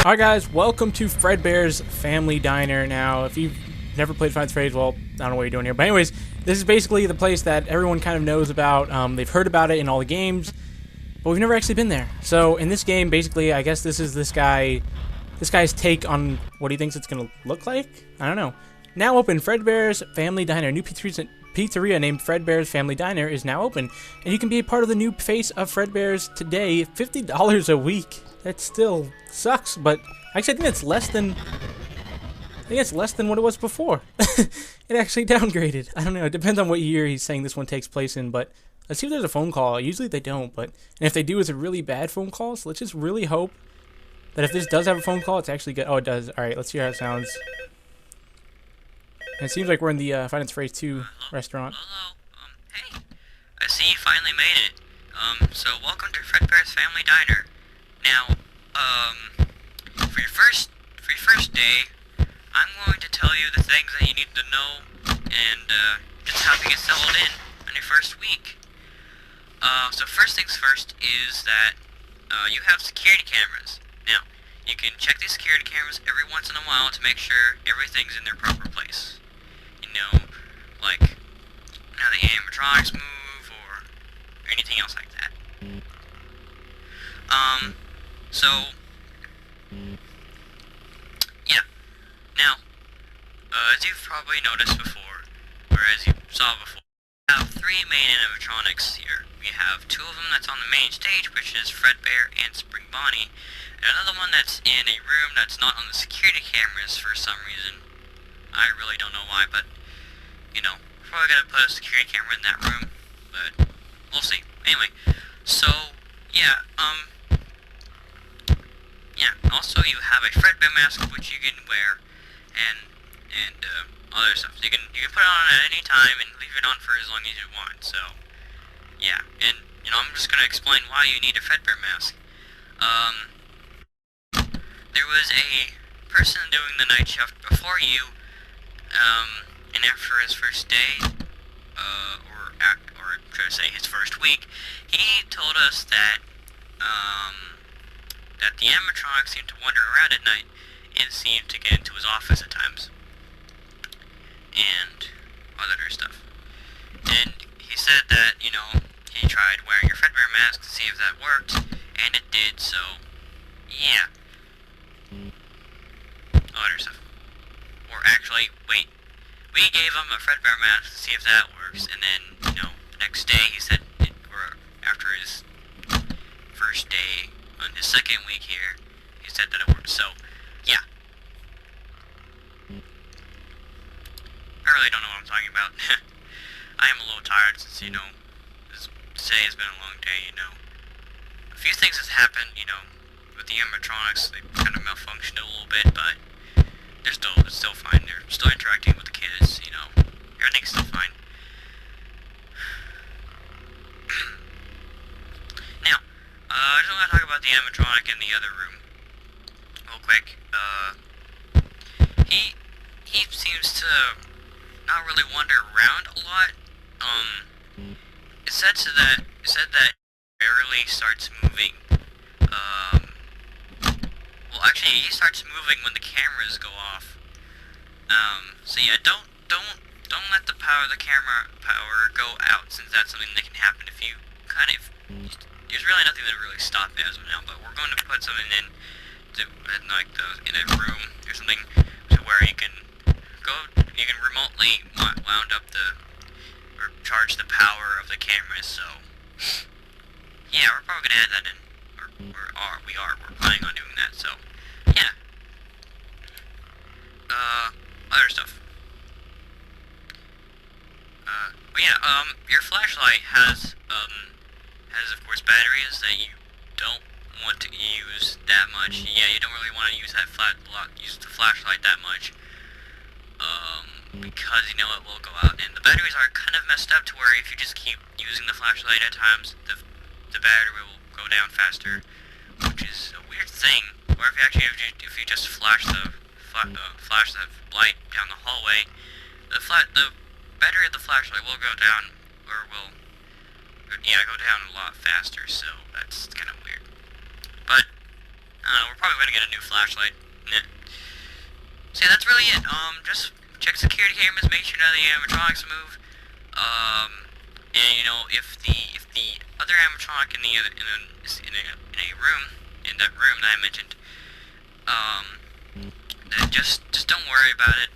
Alright guys, welcome to Freddbears Family Diner. Now, if you've never played Five Nights at Freddy's, well, I don't know what you're doing here. But anyways, this is basically the place that everyone kind of knows about. They've heard about it in all the games, but we've never actually been there. So in this game, basically, I guess this is this guy's take on what he thinks it's going to look like? I don't know. Now open, Freddbears Family Diner. A new pizzeria named Freddbears Family Diner is now open, and you can be a part of the new face of Freddbears today. $50 a week. That still sucks, but actually I think it's less than what it was before. It actually downgraded. I don't know. It depends on what year he's saying this one takes place in, but let's see if there's a phone call. Usually they don't, but and if they do, it's a really bad phone call. So let's just really hope that if this does have a phone call, it's actually good. Oh, it does. All right, let's hear how it sounds. And it seems like we're in the Five Nights at Freddy's 2 restaurant. Hello. Hey. I see you finally made it. So welcome to Freddbears Family Diner. Now, for your first day, I'm going to tell you the things that you need to know and just help you get settled in on your first week. So first things first is that you have security cameras. Now, you can check these security cameras every once in a while to make sure everything's in their proper place. You know, like how the animatronics move or anything else like that. So, yeah. Now, as you've probably noticed before, or as you saw before, we have three main animatronics here. We have two of them that's on the main stage, which is Fredbear and Spring Bonnie, and another one that's in a room that's not on the security cameras for some reason. I really don't know why, but, you know, we're probably gonna put a security camera in that room, but we'll see. Anyway, so, yeah, also you have a Fredbear mask which you can wear, and other stuff. You can put it on at any time and leave it on for as long as you want. So, yeah, and you know I'm just gonna explain why you need a Fredbear mask. There was a person doing the night shift before you, and after his first day, or should I say his first week, he told us that that the animatronics seemed to wander around at night and seemed to get into his office at times. And other stuff. And he said that, you know, he tried wearing your Fredbear mask to see if that worked, and it did, so, yeah. Other stuff. Or actually, wait. We gave him a Fredbear mask to see if that works, and then, you know, the next day he said, or after his first day, on his second week here, he said that it worked, so, yeah. I really don't know what I'm talking about. I am a little tired since, you know, today has been a long day, you know. A few things has happened, you know, with the animatronics. They kind of malfunctioned a little bit, but it's still fine. They're still interacting with the kids, you know. Everything's still fine. Now, I just want to talk about the animatronic in the other room real quick. He seems to not really wander around a lot. It said that rarely starts moving. Well, actually, he starts moving when the cameras go off. So yeah, don't let the camera power go out, since that's something that can happen if you kind of. There's really nothing that really stop it as of now, but we're going to put something in in a room or something to where you can remotely wound up or charge the power of the camera. So yeah, we're probably gonna add that in, we're planning on doing that. So yeah, other stuff. But yeah, your flashlight has of course batteries that you don't want to use that much. Yeah, you don't really want to use the flashlight that much, because you know it will go out, and the batteries are kind of messed up to where if you just keep using the flashlight at times, the battery will go down faster, which is a weird thing. Or if you just flash the light down the hallway, the battery of the flashlight will go down, or will go down a lot faster. So that's kind of weird. But we're probably gonna get a new flashlight. Yeah. So yeah, that's really it. Just check security cameras, make sure none of the animatronics move. And you know, if the other animatronic in a room, in that room that I mentioned, then just don't worry about it.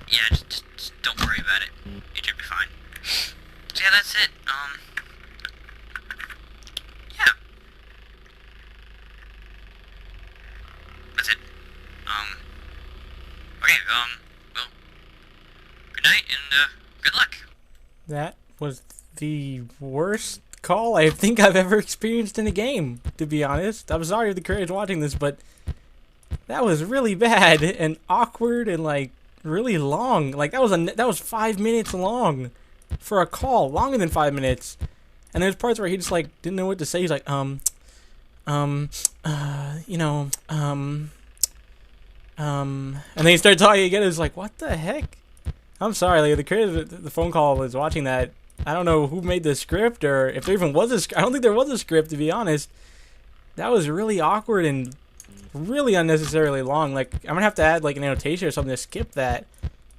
Yeah, just don't worry about it. It should be fine. So yeah, that's it. Yeah. That's it. Okay, well, good night and, good luck. That was the worst call I think I've ever experienced in a game, to be honest. I'm sorry if the creator's watching this, but that was really bad and awkward and, like, really long. Like, that was 5 minutes long for a call, longer than 5 minutes. And there's parts where he just, like, didn't know what to say. He's like, and then he started talking again. It was like, what the heck? I'm sorry, like, the creator of the phone call was watching that. I don't know who made the script or if there even was a script. I don't think there was a script, to be honest. That was really awkward and really unnecessarily long. Like, I'm gonna have to add, like, an annotation or something to skip that,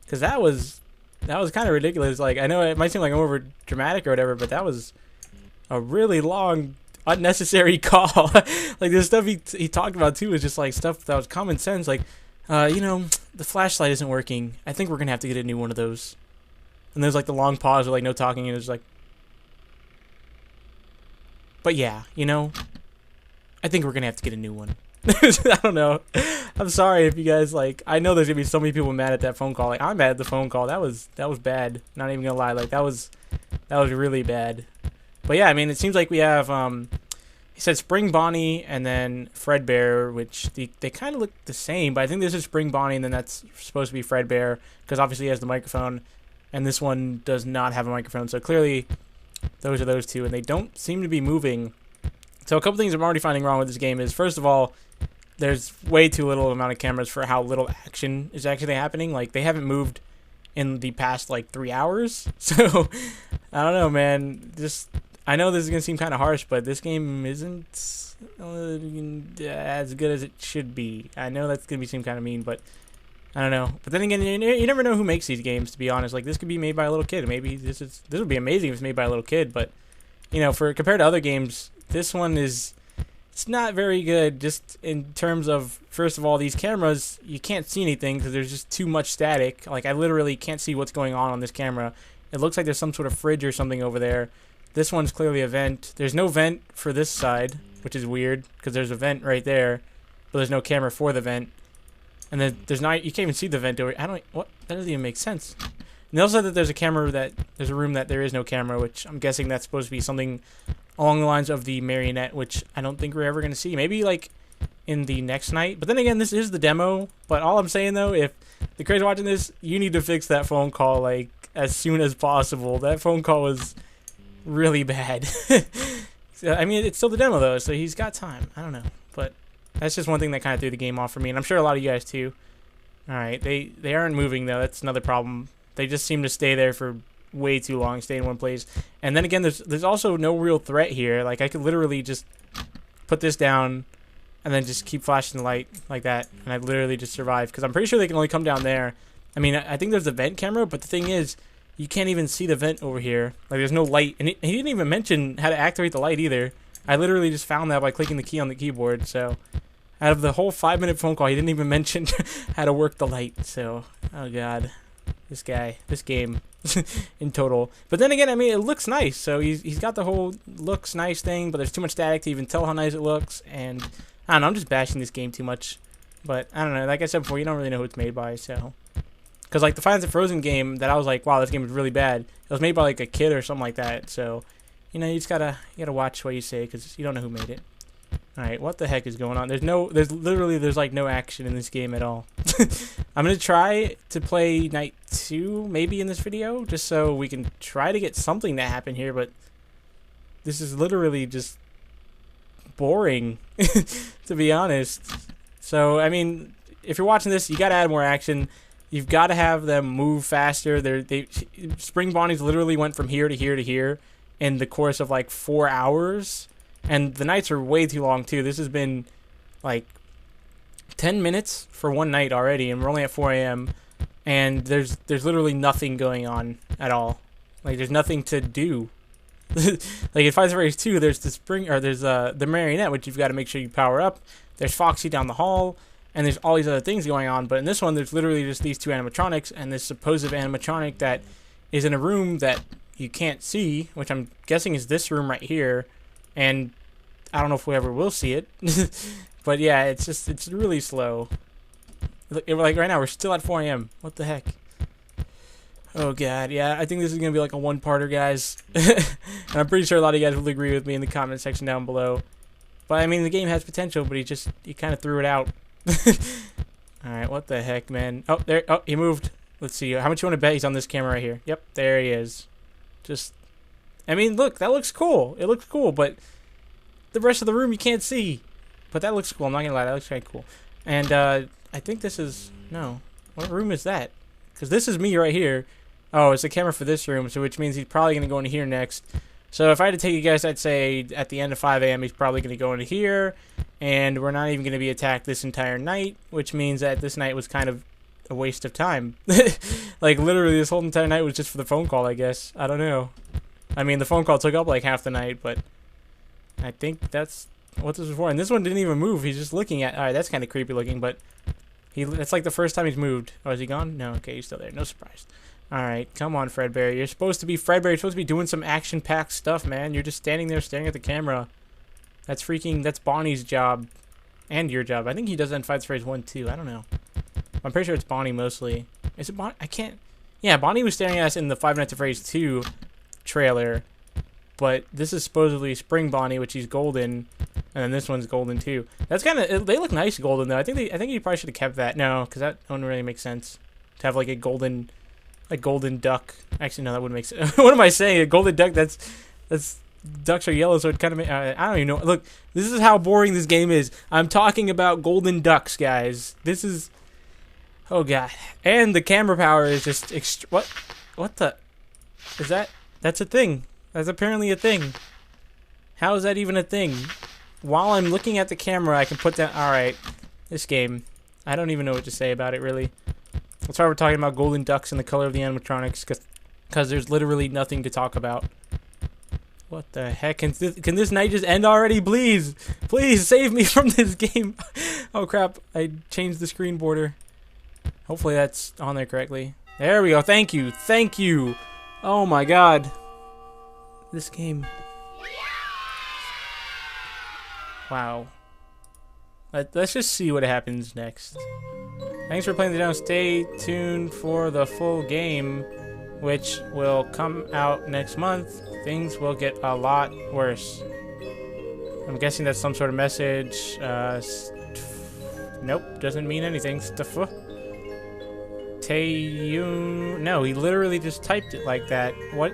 because that was kind of ridiculous. Like, I know it might seem like I'm over dramatic or whatever, but that was a really long, unnecessary call. Like, the stuff he talked about too was just like stuff that was common sense. Like, the flashlight isn't working. I think we're gonna have to get a new one of those. And there's like the long pause with like no talking, and it's like, but yeah, I think we're gonna have to get a new one. I don't know. I'm sorry if you guys, like, I know there's gonna be so many people mad at that phone call. Like, I'm mad at the phone call. That was bad. Not even gonna lie. Like, that was really bad. But yeah, I mean, it seems like we have he said Spring Bonnie and then Fredbear, which they kind of look the same, but I think this is Spring Bonnie and then that's supposed to be Fredbear, because obviously he has the microphone, and this one does not have a microphone. So clearly those are those two, and they don't seem to be moving. So a couple things I'm already finding wrong with this game is, first of all, there's way too little amount of cameras for how little action is actually happening. Like, they haven't moved in the past, like, 3 hours. So, I don't know, man. I know this is going to seem kind of harsh, but this game isn't as good as it should be. I know that's going to seem kind of mean, but I don't know. But then again, you never know who makes these games, to be honest. Like, this could be made by a little kid. Maybe this would be amazing if it's made by a little kid, but, compared to other games, this one it's not very good, just in terms of, first of all, these cameras, you can't see anything because there's just too much static. Like, I literally can't see what's going on this camera. It looks like there's some sort of fridge or something over there. This one's clearly a vent. There's no vent for this side, which is weird, because there's a vent right there, but there's no camera for the vent. And then you can't even see the vent over. That doesn't even make sense. And they also said that there's a room that there is no camera, which I'm guessing that's supposed to be something along the lines of the marionette, which I don't think we're ever going to see. Maybe, like, in the next night. But then again, this is the demo. But all I'm saying, though, if the creator's watching this, you need to fix that phone call, like, as soon as possible. That phone call was really bad. So, I mean, it's still the demo, though, so he's got time. I don't know. But that's just one thing that kind of threw the game off for me, and I'm sure a lot of you guys, too. Alright, they aren't moving, though. That's another problem. They just seem to stay there for way too long, stay in one place. And then again, there's also no real threat here. Like, I could literally just put this down and then just keep flashing the light like that, and I'd literally just survive, because I'm pretty sure they can only come down there. I mean, I think there's a vent camera, but the thing is, you can't even see the vent over here. Like, there's no light, and he didn't even mention how to activate the light either. I literally just found that by clicking the key on the keyboard. So out of the whole 5-minute phone call, he didn't even mention how to work the light. So, oh god, this game in total. But then again, I mean, it looks nice. So he's got the whole looks nice thing, but there's too much static to even tell how nice it looks. And I don't know, I'm just bashing this game too much. But I don't know, like I said before, you don't really know who it's made by. So, because like the Final Fantasy Frozen game that I was like, wow, this game is really bad, it was made by like a kid or something like that. So, you just gotta watch what you say, because you don't know who made it. Alright, what the heck is going on? There's like no action in this game at all. I'm gonna try to play night 2 maybe in this video, just so we can try to get something to happen here, but this is literally just boring, to be honest. So, I mean, if you're watching this, you gotta add more action. You've got to have them move faster. Spring Bonnies literally went from here to here to here in the course of like 4 hours. And the nights are way too long too. This has been like 10 minutes for one night already, and we're only at 4 a.m. and there's literally nothing going on at all. Like, there's nothing to do. Like in Five Nights at Freddy's 2, there's the marionette, which you've got to make sure you power up. There's Foxy down the hall, and there's all these other things going on. But in this one, there's literally just these two animatronics and this supposed animatronic that is in a room that you can't see, which I'm guessing is this room right here. And I don't know if we ever will see it. But yeah, it's really slow. Like right now, we're still at 4 a.m. What the heck? Oh god, yeah, I think this is gonna be like a one-parter, guys. And I'm pretty sure a lot of you guys will agree with me in the comment section down below. But I mean, the game has potential, but he kind of threw it out. Alright, what the heck, man? Oh, there, oh, he moved. Let's see, how much you want to bet he's on this camera right here? Yep, there he is. I mean, look, that looks cool. It looks cool, but the rest of the room you can't see. But that looks cool, I'm not gonna lie, that looks kind of cool. And, I think this is, no, what room is that? Because this is me right here. Oh, it's the camera for this room, so which means he's probably going to go into here next. So if I had to take a guess, I'd say at the end of 5 a.m. he's probably going to go into here, and we're not even going to be attacked this entire night, which means that this night was kind of a waste of time. Like, literally, this whole entire night was just for the phone call, I guess. I don't know. I mean, the phone call took up like half the night, but I think that's what this was for. And this one didn't even move. He's just looking at... Alright, that's kind of creepy looking, but... That's like the first time he's moved. Oh, is he gone? No, okay, he's still there. No surprise. Alright, come on, Fredbear. You're supposed to be Fredbear. You're supposed to be doing some action-packed stuff, man. You're just standing there staring at the camera. That's Bonnie's job. And your job. I think he does that in Five Nights at Freddy's 1, too. I don't know. I'm pretty sure it's Bonnie, mostly. Is it Bonnie? I can't... Yeah, Bonnie was staring at us in the Five Nights at Freddy's 2 trailer. But this is supposedly Spring Bonnie, which is golden. And then this one's golden, too. That's kind of... They look nice golden, though. I think you probably should have kept that. No, because that wouldn't really make sense. To have, like, a golden duck. Actually, no, that wouldn't make sense. What am I saying? A golden duck, that's ducks are yellow, so it kind of I don't even know. Look, this is how boring this game is. I'm talking about golden ducks, guys. This is... Oh, God. And the camera power is just... What the... Is that... That's a thing. That's apparently a thing. How is that even a thing? While I'm looking at the camera, I can put down... Alright. This game. I don't even know what to say about it, really. That's why we're talking about golden ducks and the color of the animatronics, because there's literally nothing to talk about. What the heck? Can this night just end already? Please! Please save me from this game! Oh crap, I changed the screen border. Hopefully that's on there correctly. There we go, thank you! Thank you! Oh my god. This game... Wow. Let's just see what happens next. Thanks for playing the demo. Stay tuned for the full game, which will come out next month. Things will get a lot worse. I'm guessing that's some sort of message. Nope, doesn't mean anything. No, he literally just typed it like that. What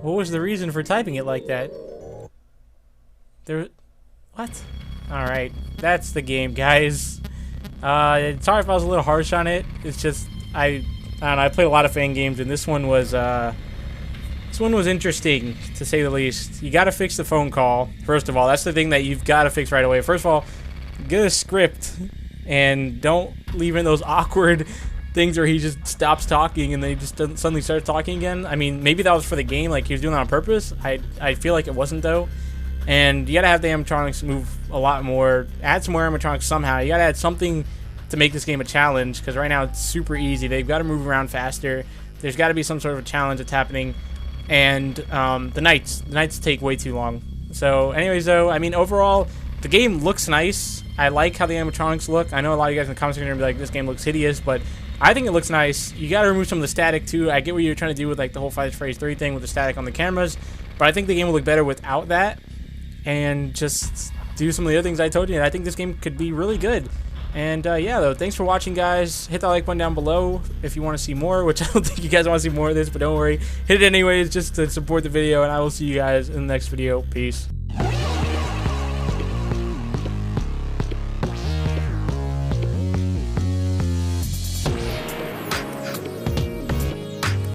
was the reason for typing it like that? What? Alright, that's the game, guys. Sorry if I was a little harsh on it. It's just, I don't know, I played a lot of fan games, and this one was interesting, to say the least. You gotta fix the phone call, first of all. That's the thing that you've gotta fix right away. First of all, get a script, and don't leave in those awkward things where he just stops talking and then he just suddenly starts talking again. I mean, maybe that was for the game, like he was doing that on purpose. I feel like it wasn't, though. And you gotta have the animatronics move a lot more. Add some more animatronics somehow. You gotta add something to make this game a challenge, because right now it's super easy. They've got to move around faster. There's got to be some sort of a challenge that's happening. And the nights take way too long. So anyways, though, I mean, overall, the game looks nice. I like how the animatronics look. I know a lot of you guys in the comments are going to be like, this game looks hideous, but I think it looks nice. You got to remove some of the static, too. I get what you're trying to do with like the whole Five Nights at Freddy's 3 thing with the static on the cameras, but I think the game will look better without that. And just do some of the other things I told you. And I think this game could be really good. And yeah, though, thanks for watching, guys. Hit that like button down below if you want to see more, which I don't think you guys want to see more of this, but don't worry. Hit it anyways just to support the video, and I will see you guys in the next video. Peace.